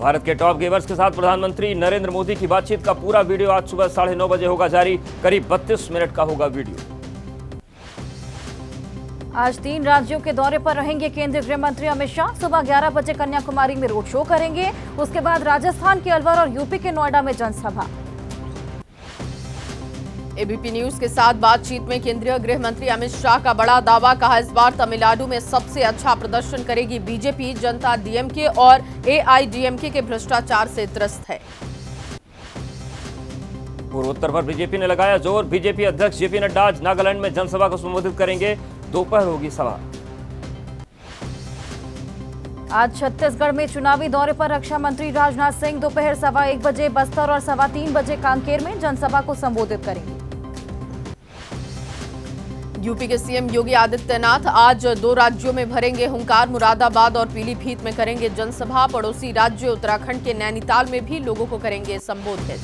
भारत के top gamers के साथ प्रधानमंत्री नरेंद्र मोदी की बातचीत का पूरा वीडियो आज सुबह 9:30 बजे होगा जारी। करीब 32 मिनट का होगा वीडियो। आज 3 राज्यों के दौरे पर रहेंगे केंद्रीय गृह मंत्री अमित शाह। सुबह 11 बजे कन्याकुमारी में रोड शो करेंगे। उसके बाद राजस्थान के अलवर और यूपी के नोएडा में जनसभा। एबीपी न्यूज के साथ बातचीत में केंद्रीय गृह मंत्री अमित शाह का बड़ा दावा, कहा इस बार तमिलनाडु में सबसे अच्छा प्रदर्शन करेगी बीजेपी। जनता डीएमके और एआईडीएमके के भ्रष्टाचार से त्रस्त है। पूर्वोत्तर पर बीजेपी ने लगाया जोर। बीजेपी अध्यक्ष जेपी नड्डा आज नागालैंड में जनसभा को संबोधित करेंगे। दोपहर होगी सभा। आज छत्तीसगढ़ में चुनावी दौरे पर रक्षा मंत्री राजनाथ सिंह दोपहर 1:15 बजे बस्तर और 3:15 बजे कांकेर में जनसभा को संबोधित करेंगे। यूपी के सीएम योगी आदित्यनाथ आज 2 राज्यों में भरेंगे हुंकार। मुरादाबाद और पीलीभीत में करेंगे जनसभा। पड़ोसी राज्य उत्तराखंड के नैनीताल में भी लोगों को करेंगे संबोधित।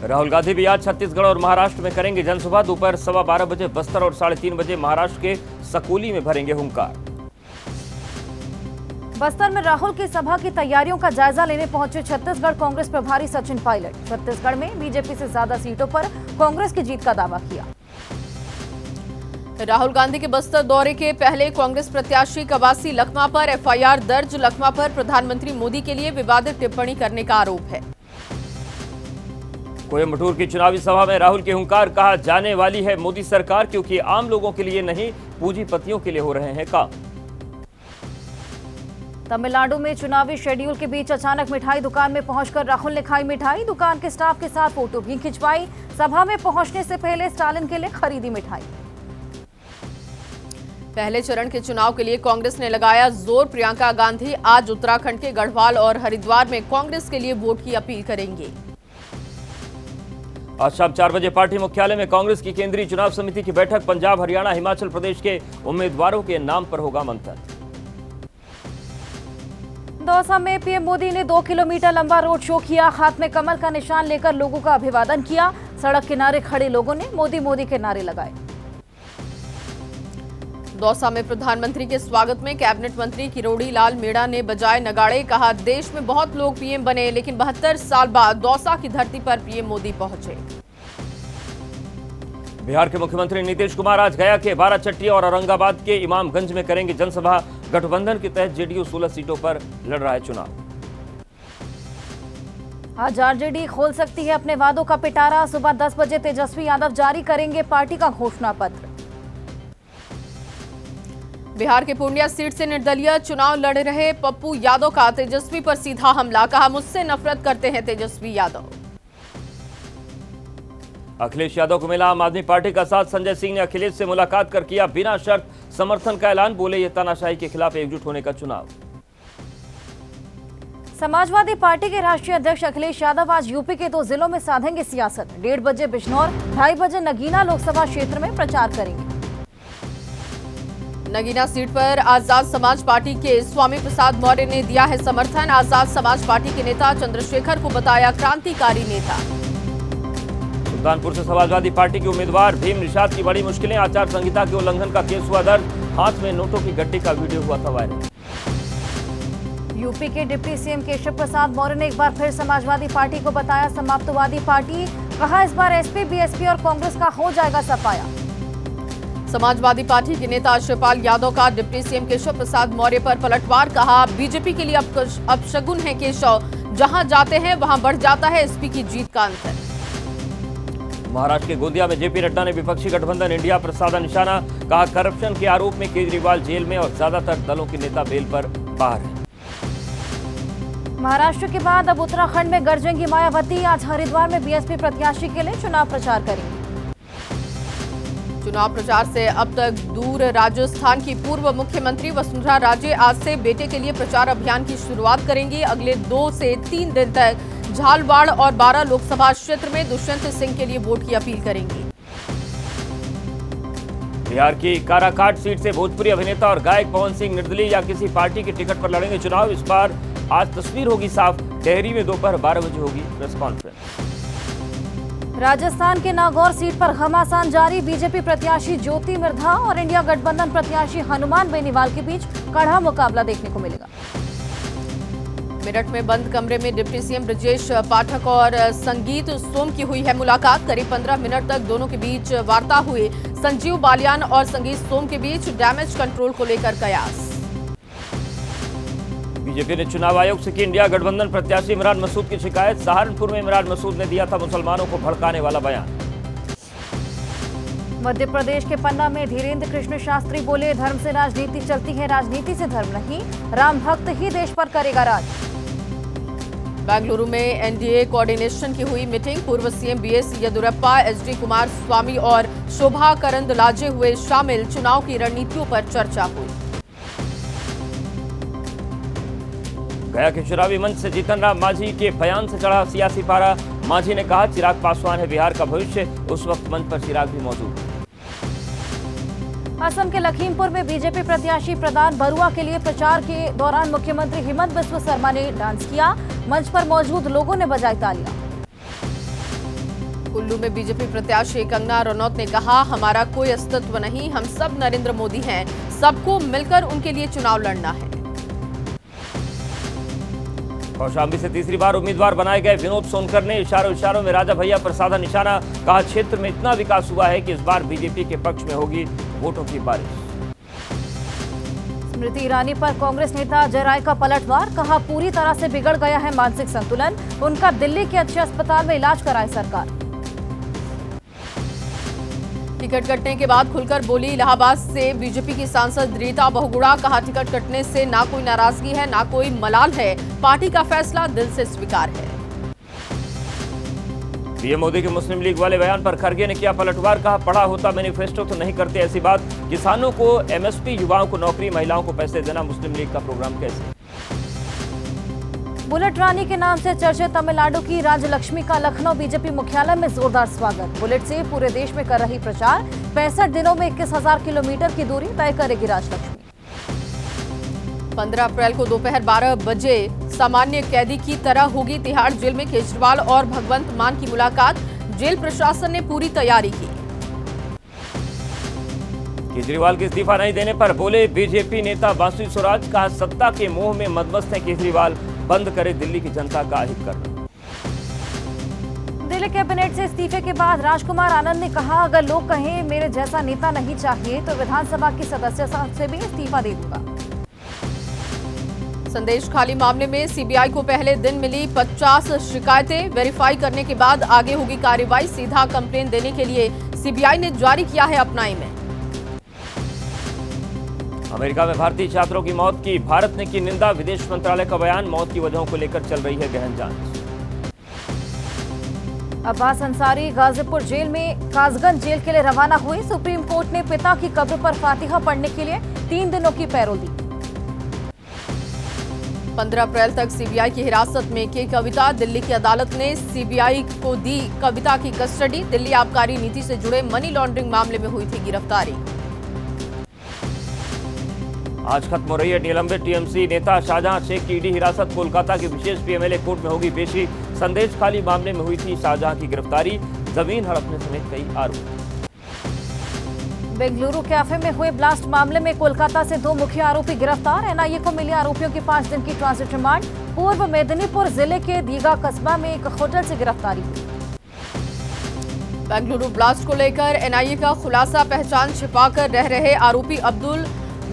राहुल गांधी भी आज छत्तीसगढ़ और महाराष्ट्र में करेंगे जनसभा। दोपहर 12:15 बजे बस्तर और 3:30 बजे महाराष्ट्र के सकोली में भरेंगे हुंकार। बस्तर में राहुल की सभा की तैयारियों का जायजा लेने पहुंचे छत्तीसगढ़ कांग्रेस प्रभारी सचिन पायलट। छत्तीसगढ़ में बीजेपी से ज्यादा सीटों पर कांग्रेस की जीत का दावा किया। राहुल गांधी के बस्तर दौरे के पहले कांग्रेस प्रत्याशी कवासी लखमा पर एफआईआर दर्ज। लखमा पर प्रधानमंत्री मोदी के लिए विवादित टिप्पणी करने का आरोप है। कोयंबटूर की चुनावी सभा में राहुल के हुंकार, कहा जाने वाली है मोदी सरकार, क्योंकि आम लोगों के लिए नहीं पूंजीपतियों के लिए हो रहे हैं काम। तमिलनाडु में चुनावी शेड्यूल के बीच अचानक मिठाई दुकान में पहुंचकर राहुल ने खाई मिठाई। दुकान के स्टाफ के साथ फोटो भी खिंचवाई। सभा में पहुंचने से पहले स्टालिन के लिए खरीदी मिठाई। पहले चरण के चुनाव के लिए कांग्रेस ने लगाया जोर। प्रियंका गांधी आज उत्तराखंड के गढ़वाल और हरिद्वार में कांग्रेस के लिए वोट की अपील करेंगे। आज शाम 4 बजे पार्टी मुख्यालय में कांग्रेस की केंद्रीय चुनाव समिति की बैठक। पंजाब, हरियाणा, हिमाचल प्रदेश के उम्मीदवारों के नाम पर होगा मंथन। दौसा में पीएम मोदी ने 2 किलोमीटर लंबा रोड शो किया। हाथ में कमल का निशान लेकर लोगों का अभिवादन किया। सड़क किनारे खड़े लोगों ने मोदी मोदी के नारे लगाए। दौसा में प्रधानमंत्री के स्वागत में कैबिनेट मंत्री किरोड़ी लाल मीणा ने बजाए नगाड़े। कहा देश में बहुत लोग पीएम बने, लेकिन 72 साल बाद दौसा की धरती पर पीएम मोदी पहुंचे। बिहार के मुख्यमंत्री नीतीश कुमार आज गया के बाराचट्टी और औरंगाबाद के इमामगंज में करेंगे जनसभा। गठबंधन के तहत जेडीयू 16 सीटों पर लड़ रहा है चुनाव। आज आरजेडी खोल सकती है अपने वादों का पिटारा। सुबह 10 बजे तेजस्वी यादव जारी करेंगे पार्टी का घोषणा पत्र। बिहार के पूर्णिया सीट से निर्दलीय चुनाव लड़ रहे पप्पू यादव का तेजस्वी पर सीधा हमला। कहा मुझसे नफरत करते हैं तेजस्वी यादव। अखिलेश यादव को मिला आम आदमी पार्टी का साथ। संजय सिंह ने अखिलेश से मुलाकात कर किया बिना शर्त समर्थन का ऐलान। बोले ये तानाशाही के खिलाफ एकजुट होने का चुनाव। समाजवादी पार्टी के राष्ट्रीय अध्यक्ष अखिलेश यादव आज यूपी के 2 जिलों में साधेंगे सियासत। 1:30 बजे बिजनौर, 2:30 बजे नगीना लोकसभा क्षेत्र में प्रचार करेंगे। नगीना सीट पर आजाद समाज पार्टी के स्वामी प्रसाद मौर्य ने दिया है समर्थन। आजाद समाज पार्टी के नेता चंद्रशेखर को बताया क्रांतिकारी नेता। सुल्तानपुर से समाजवादी पार्टी के उम्मीदवार भीम निषाद की बड़ी मुश्किलें। आचार संहिता के उल्लंघन का केस हुआ दर्ज। हाथ में नोटों की गड्डी का वीडियो हुआ था वायरल। यूपी के डिप्टी सीएम केशव प्रसाद मौर्य ने एक बार फिर समाजवादी पार्टी को बताया समाप्तवादी पार्टी। कहा इस बार एसपी, बीएसपी और कांग्रेस का हो जाएगा सफाया। समाजवादी पार्टी के नेता शिवपाल यादव का डिप्टी सीएम केशव प्रसाद मौर्य पर पलटवार। कहा बीजेपी के लिए अपशगुन है केशव, जहां जाते हैं वहां बढ़ जाता है एसपी की जीत का अंतर। महाराष्ट्र के गोंदिया में जेपी नड्डा ने विपक्षी गठबंधन इंडिया पर साधा निशाना। कहा करप्शन के आरोप में केजरीवाल जेल में और ज्यादातर दलों के नेता बेल पर बाहर हैं। महाराष्ट्र के बाद अब उत्तराखंड में गरजेंगी मायावती। आज हरिद्वार में बीएसपी प्रत्याशी के लिए चुनाव प्रचार करेंगे। चुनाव प्रचार से अब तक दूर राजस्थान की पूर्व मुख्यमंत्री वसुंधरा राजे आज से बेटे के लिए प्रचार अभियान की शुरुआत करेंगी। अगले 2 से 3 दिन तक झालवाड़ और 12 लोकसभा क्षेत्र में दुष्यंत सिंह के लिए वोट की अपील करेंगी। बिहार की काराकाट सीट से भोजपुरी अभिनेता और गायक पवन सिंह निर्दलीय या किसी पार्टी के टिकट पर लड़ेंगे चुनाव। इस बार आज तस्वीर होगी साफ। टेहरी में दोपहर 12 बजे होगी प्रेस कॉन्फ्रेंस। राजस्थान के नागौर सीट पर घमासान जारी। बीजेपी प्रत्याशी ज्योति मिर्धा और इंडिया गठबंधन प्रत्याशी हनुमान बेनीवाल के बीच कड़ा मुकाबला देखने को मिलेगा। मेरठ में बंद कमरे में डिप्टी सीएम ब्रजेश पाठक और संगीत सोम की हुई है मुलाकात। करीब 15 मिनट तक दोनों के बीच वार्ता हुई। संजीव बालियान और संगीत सोम के बीच डैमेज कंट्रोल को लेकर कयास। बीजेपी ने चुनाव आयोग से की इंडिया गठबंधन प्रत्याशी इमरान मसूद की शिकायत। सहारनपुर में इमरान मसूद ने दिया था मुसलमानों को भड़काने वाला बयान। मध्य प्रदेश के पन्ना में धीरेन्द्र कृष्ण शास्त्री बोले, धर्म से राजनीति चलती है, राजनीति से धर्म नहीं। राम भक्त ही देश पर करेगा राज। बेंगलुरु में एनडीए कोऑर्डिनेशन की हुई मीटिंग। पूर्व CM BS Yediyurappa, HD Kumaraswamy और शोभा करंदलाजे हुए शामिल। चुनाव की रणनीतियों पर चर्चा हुई। गया के चुनावी मंच से जीतन राम मांझी के बयान से चढ़ा सियासी पारा। मांझी ने कहा, चिराग पासवान है बिहार का भविष्य। उस वक्त मंच पर चिराग भी मौजूद। असम के लखीमपुर में बीजेपी प्रत्याशी प्रदान बरुआ के लिए प्रचार के दौरान मुख्यमंत्री हिमंत बिस्वा शर्मा ने डांस किया। मंच पर मौजूद लोगों ने बजाई तालियां। कुल्लू में बीजेपी प्रत्याशी कंगना रनौत ने कहा, हमारा कोई अस्तित्व नहीं, हम सब नरेंद्र मोदी हैं, सबको मिलकर उनके लिए चुनाव लड़ना है। कौशाम्बी से तीसरी बार उम्मीदवार बनाए गए विनोद सोनकर ने इशारों में राजा भैया पर साधा निशाना। कहा, क्षेत्र में इतना विकास हुआ है कि इस बार बीजेपी के पक्ष में होगी वोटों की बारिश। स्मृति ईरानी पर कांग्रेस नेता अजय राय का पलटवार। कहा, पूरी तरह से बिगड़ गया है मानसिक संतुलन। उनका दिल्ली के अच्छे अस्पताल में इलाज कराए सरकार। टिकट कटने के बाद खुलकर बोली इलाहाबाद से बीजेपी की सांसद रीता बहुगुणा। कहा, टिकट कटने से ना कोई नाराजगी है, ना कोई मलाल है, पार्टी का फैसला दिल से स्वीकार है। पीएम मोदी के मुस्लिम लीग वाले बयान पर खरगे ने किया पलटवार। कहा, पढ़ा होता मैनिफेस्टो तो नहीं करते ऐसी बात। किसानों को एमएसपी, युवाओं को नौकरी, महिलाओं को पैसे देना मुस्लिम लीग का प्रोग्राम कैसे। बुलेट रानी के नाम से चर्चित तमिलनाडु की राजलक्ष्मी का लखनऊ बीजेपी मुख्यालय में जोरदार स्वागत। बुलेट से पूरे देश में कर रही प्रचार। 65 दिनों में 21,000 किलोमीटर की दूरी तय करेगी राजलक्ष्मी। 15 अप्रैल को दोपहर 12 बजे सामान्य कैदी की तरह होगी तिहाड़ जेल में केजरीवाल और भगवंत मान की मुलाकात। जेल प्रशासन ने पूरी तैयारी की। केजरीवाल के इस्तीफा नहीं देने पर बोले बीजेपी नेता बासुई स्वराज। कहा, सत्ता के मोह में मदमस्त है केजरीवाल, बंद करे दिल्ली की जनता का अहित करना। दिल्ली कैबिनेट से इस्तीफे के बाद राजकुमार आनंद ने कहा, अगर लोग कहें मेरे जैसा नेता नहीं चाहिए तो विधानसभा की सदस्यता से भी इस्तीफा दे दूंगा। संदेश खाली मामले में सीबीआई को पहले दिन मिली 50 शिकायतें। वेरीफाई करने के बाद आगे होगी कार्रवाई। सीधा कंप्लेन देने के लिए सीबीआई ने जारी किया है अपना ईमेल। अमेरिका में भारतीय छात्रों की मौत की भारत ने की निंदा। विदेश मंत्रालय का बयान। मौत की वजहों को लेकर चल रही है गहन जांच। अब्बास अंसारी गाजीपुर जेल में कासगंज जेल के लिए रवाना हुए। सुप्रीम कोर्ट ने पिता की कब्र पर फातिहा पढ़ने के लिए 3 दिनों की पैरोल दी। 15 अप्रैल तक सीबीआई की हिरासत में के कविता। दिल्ली की अदालत ने सीबीआई को दी कविता की कस्टडी। दिल्ली आबकारी नीति से जुड़े मनी लॉन्ड्रिंग मामले में हुई थी गिरफ्तारी। आज खत्म हो रही है निलंबित टीएमसी नेता शाहजहां शेख की ईडी हिरासत। कोलकाता की विशेष पीएमएलए कोर्ट में होगी पेशी। संदेश खाली मामले में हुई थी शाहजहां की गिरफ्तारी। जमीन हड़पने समेत कई आरोप। बेंगलुरु कैफे में हुए ब्लास्ट मामले में कोलकाता से 2 मुख्य आरोपी गिरफ्तार। एनआईए को मिली आरोपियों की 5 दिन की ट्रांजिट रिमांड। पूर्व मेदिनीपुर जिले के दीघा कस्बा में एक होटल से गिरफ्तारी हुई। बेंगलुरु ब्लास्ट को लेकर एनआईए का खुलासा। पहचान छिपाकर रह रहे आरोपी अब्दुल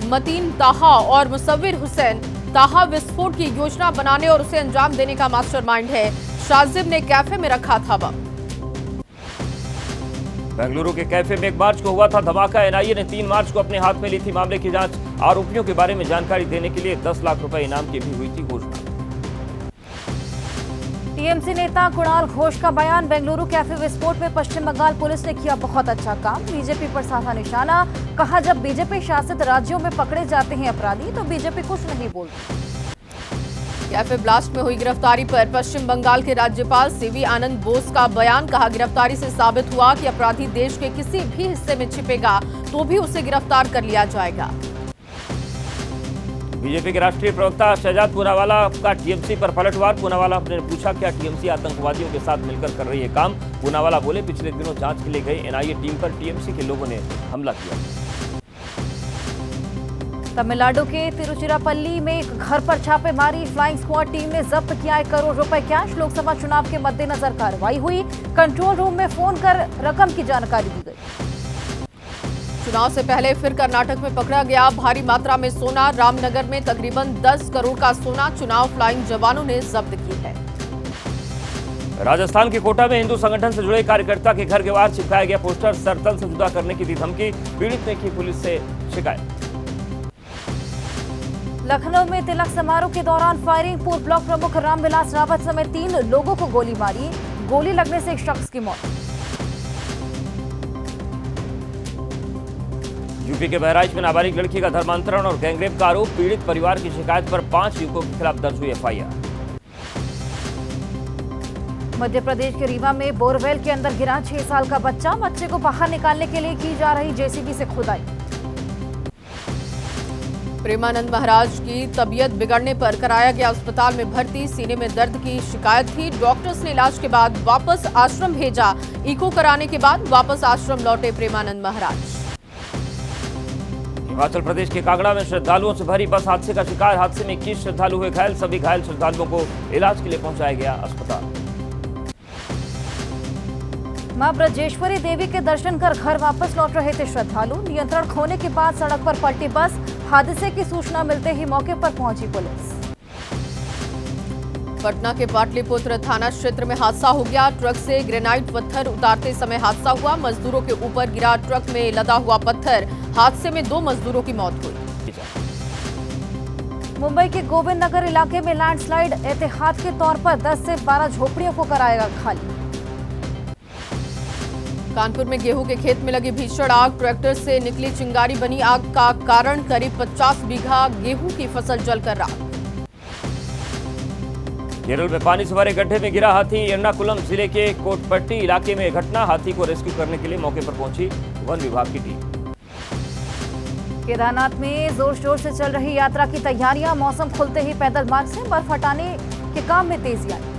मतीन ताहा और मुसव्विर हुसैन। ताहा विस्फोट की योजना बनाने और उसे अंजाम देने का मास्टरमाइंड है। शाजिब ने कैफे में रखा था बम। बेंगलुरु के कैफे में 1 मार्च को हुआ था धमाका। एनआईए ने 3 मार्च को अपने हाथ में ली थी मामले की जांच। आरोपियों के बारे में जानकारी देने के लिए 10 लाख रुपए इनाम की भी हुई थी घोषणा। टीएमसी नेता कुणाल घोष का बयान। बेंगलुरु कैफे विस्फोट में पश्चिम बंगाल पुलिस ने किया बहुत अच्छा काम। बीजेपी पर साधा निशाना। कहा, जब बीजेपी शासित राज्यों में पकड़े जाते हैं अपराधी तो बीजेपी कुछ नहीं बोलती। कैफे ब्लास्ट में हुई गिरफ्तारी पर पश्चिम बंगाल के राज्यपाल सीवी आनंद बोस का बयान। कहा, गिरफ्तारी से साबित हुआ कि अपराधी देश के किसी भी हिस्से में छिपेगा तो भी उसे गिरफ्तार कर लिया जाएगा। बीजेपी के राष्ट्रीय प्रवक्ता शहजाद पूनावाला का टीएमसी पर पलटवार। पूनावाला ने पूछा, क्या टीएमसी आतंकवादियों के साथ मिलकर कर रही है काम। पूनावाला बोले, पिछले दिनों जांच के लिए गई एनआईए टीम पर टीएमसी के लोगों ने हमला किया। तमिलनाडु के तिरुचिरापल्ली में एक घर पर छापेमारी, फ्लाइंग स्क्वाड टीम ने जब्त किया 1 करोड़ रुपए कैश। लोकसभा चुनाव के मद्देनजर कार्रवाई हुई, कंट्रोल रूम में फोन कर रकम की जानकारी दी गई। चुनाव से पहले फिर कर्नाटक में पकड़ा गया भारी मात्रा में सोना, रामनगर में तकरीबन 10 करोड़ का सोना चुनाव फ्लाइंग जवानों ने जब्त की है। राजस्थान के कोटा में हिंदू संगठन से जुड़े कार्यकर्ता के घर के बाहर चिपकाया गया पोस्टर, सरतल से जुदा करने की दी धमकी, पीड़ित ने की पुलिस से शिकायत। लखनऊ में तिलक समारोह के दौरान फायरिंग, पूर्व ब्लॉक प्रमुख रामविलास रावत समेत 3 लोगों को गोली मारी, गोली लगने से एक शख्स की मौत। यूपी के बहराइच में नाबालिग लड़की का धर्मांतरण और गैंगरेप का आरोप, पीड़ित परिवार की शिकायत पर 5 युवकों के खिलाफ दर्ज हुई एफआईआर। मध्य प्रदेश के रीवा में बोरवेल के अंदर गिरा 6 साल का बच्चा, बच्चे को बाहर निकालने के लिए की जा रही जेसीबी से खुदाई। प्रेमानंद महाराज की तबीयत बिगड़ने पर कराया गया अस्पताल में भर्ती, सीने में दर्द की शिकायत थी, डॉक्टर्स ने इलाज के बाद वापस आश्रम भेजा, इको कराने के बाद वापस आश्रम लौटे प्रेमानंद महाराज। हिमाचल प्रदेश के कांगड़ा में श्रद्धालुओं से भरी बस हादसे का शिकार, हादसे में 21 श्रद्धालु हुए घायल, सभी घायल श्रद्धालुओं को इलाज के लिए पहुंचाया गया अस्पताल। मां ब्रजेश्वरी देवी के दर्शन कर घर वापस लौट रहे थे श्रद्धालु, नियंत्रण खोने के बाद सड़क पर पलटी बस, हादसे की सूचना मिलते ही मौके पर पहुंची पुलिस। पटना के पाटलिपुत्र थाना क्षेत्र में हादसा हो गया, ट्रक से ग्रेनाइट पत्थर उतारते समय हादसा हुआ, मजदूरों के ऊपर गिरा ट्रक में लदा हुआ पत्थर, हादसे में 2 मजदूरों की मौत हुई। मुंबई के गोविंद नगर इलाके में लैंडस्लाइड, एहतियात के तौर पर 10 से 12 झोपड़ियों को कराएगा खाली। कानपुर में गेहूं के खेत में लगी भीषण आग, ट्रैक्टर से निकली चिंगारी बनी आग का कारण, करीब 50 बीघा गेहूं की फसल जलकर राख। केरल में पानी से भरे गड्ढे में गिरा हाथी, एर्नाकुलम जिले के कोटपट्टी इलाके में घटना, हाथी को रेस्क्यू करने के लिए मौके पर पहुंची वन विभाग की टीम। केदारनाथ में जोर शोर से चल रही यात्रा की तैयारियां, मौसम खुलते ही पैदल मार्ग से बर्फ हटाने के काम में तेजी आई।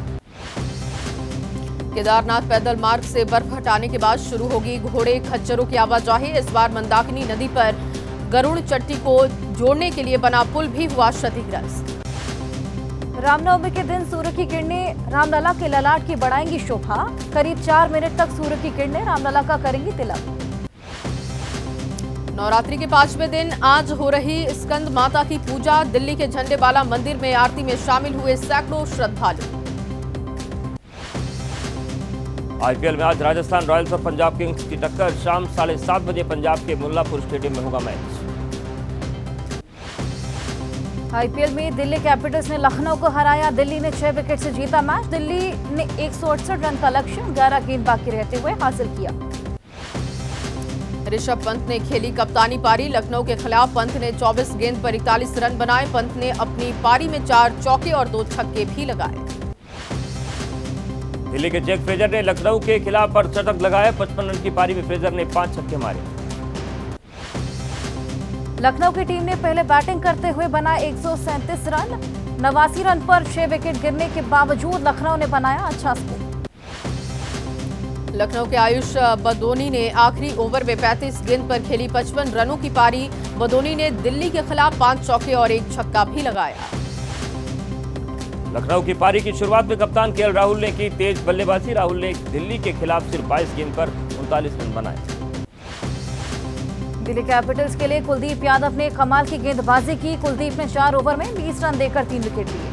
केदारनाथ पैदल मार्ग से बर्फ हटाने के बाद शुरू होगी घोड़े खच्चरों की आवाजाही, इस बार मंदाकिनी नदी पर गरुड़ चट्टी को जोड़ने के लिए बना पुल भी हुआ क्षतिग्रस्त। रामनवमी के दिन सूर्य की किरणें रामलला के ललाट की बढ़ाएंगी शोभा, करीब 4 मिनट तक सूर्य की किरणें रामलला का करेंगी तिलक। नवरात्रि के 5वें दिन आज हो रही स्कंद माता की पूजा, दिल्ली के झंडेवाला मंदिर में आरती में शामिल हुए सैकड़ों श्रद्धालु। आईपीएल में आज राजस्थान रॉयल्स और पंजाब किंग्स की टक्कर, शाम 7:30 बजे पंजाब के मुल्लापुर स्टेडियम में होगा मैच। आईपीएल में दिल्ली कैपिटल्स ने लखनऊ को हराया, दिल्ली ने 6 विकेट से जीता मैच, दिल्ली ने 168 रन का लक्ष्य 11 गेंद बाकी रहते हुए हासिल किया। ऋषभ पंत ने खेली कप्तानी पारी, लखनऊ के खिलाफ पंत ने 24 गेंद पर 41 रन बनाए, पंत ने अपनी पारी में 4 चौके और 2 छक्के भी लगाए। दिल्ली के जैक फ्रेजर ने लखनऊ के खिलाफ अर्धशतक लगाया, 55 रन की पारी में फ्रेजर ने 5 छक्के मारे। लखनऊ की टीम ने पहले बैटिंग करते हुए बनाए 137 रन, 89 रन पर 6 विकेट गिरने के बावजूद लखनऊ ने बनाया अच्छा स्कोर। लखनऊ के आयुष बदोनी ने आखिरी ओवर में 35 गेंद पर खेली 55 रनों की पारी, बदोनी ने दिल्ली के खिलाफ 5 चौके और 1 छक्का भी लगाया। लखनऊ की पारी की शुरुआत में कप्तान केएल राहुल ने की तेज बल्लेबाजी, राहुल ने दिल्ली के खिलाफ सिर्फ 22 गेंद पर 39 रन बनाए। दिल्ली कैपिटल्स के लिए कुलदीप यादव ने कमाल की गेंदबाजी की, कुलदीप ने 4 ओवर में 20 रन देकर 3 विकेट लिए।